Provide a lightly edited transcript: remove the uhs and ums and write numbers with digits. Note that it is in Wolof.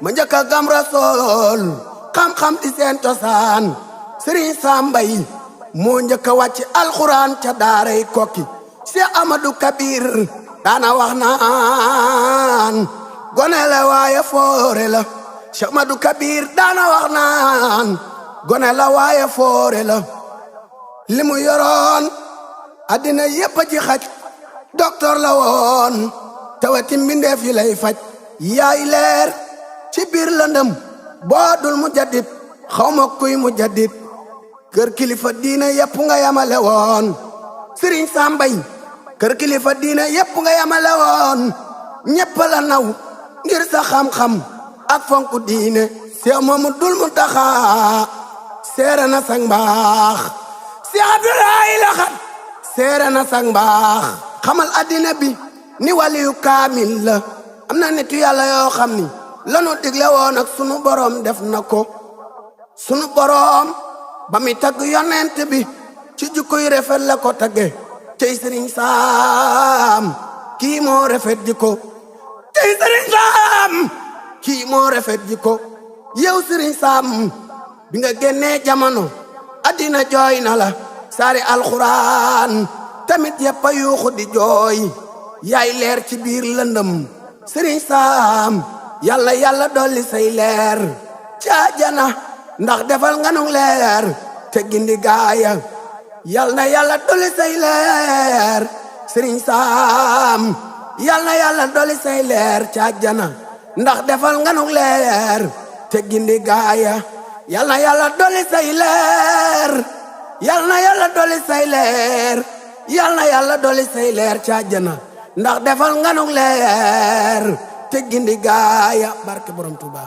ma njëkk a gam rasool xam-xam di seen cosaan Sëriñ Sam Mbaye moo njëkk a wàcc alxuraan ca daaray Kokki Cheikh Amadou Kabir daana wax naan gone la waaye foore la Cheikh Amadou Kabir daana wax naan gone la waaye foore la li mu yoroon addina yépp a ci xaj docteur la woon tawati mbindeef yi lay faj yaay leer ci biir lëndëm boo dul mu jaddit xawma kuy mu jaddit kër kilifa diine yépp nga yamale woon Sëriñ Sam Mbaye kër kilifa diine yépp nga yamale woon ñépp la naw ngir sa xam-xam ak fonku diine Seex Mamadu Muntaxa seere na sang mbaax Seex Abdulaay Laxat seere na sang mbaax xamal addina bi ni waliyu kaamil la am na nitu yàlla yoo xam ni lanu digle woon ak sunu boroom def na ko sunu boroom ba mi tagg yonent bi ci jukko yu rafet la ko tagge cey Sëriñ Sam kii moo rafet jikko cey Sëriñ Sam kii moo rafet jikko yow Sëriñ Sam bi nga génnee jamono addina jooy na la saari alxuraan tamit yëpp a yuuxu di jooy yaay leer ci biir lëndëm Sëriñ Sam yàlla dolli say leer ci àjjana ndax defal nga nu leer te gindi gaaya yàlla dolli say leer Sëriñ Sam yàlla dolli say leer ci àjjana ndax defal nga nu leer te gindi gaaya yàlla dolli say leer yàlla dolli say leer yàlla dolli say leer ci àjjana ndax defal nga nu leer te gindi gaaya barke Borom Tuuba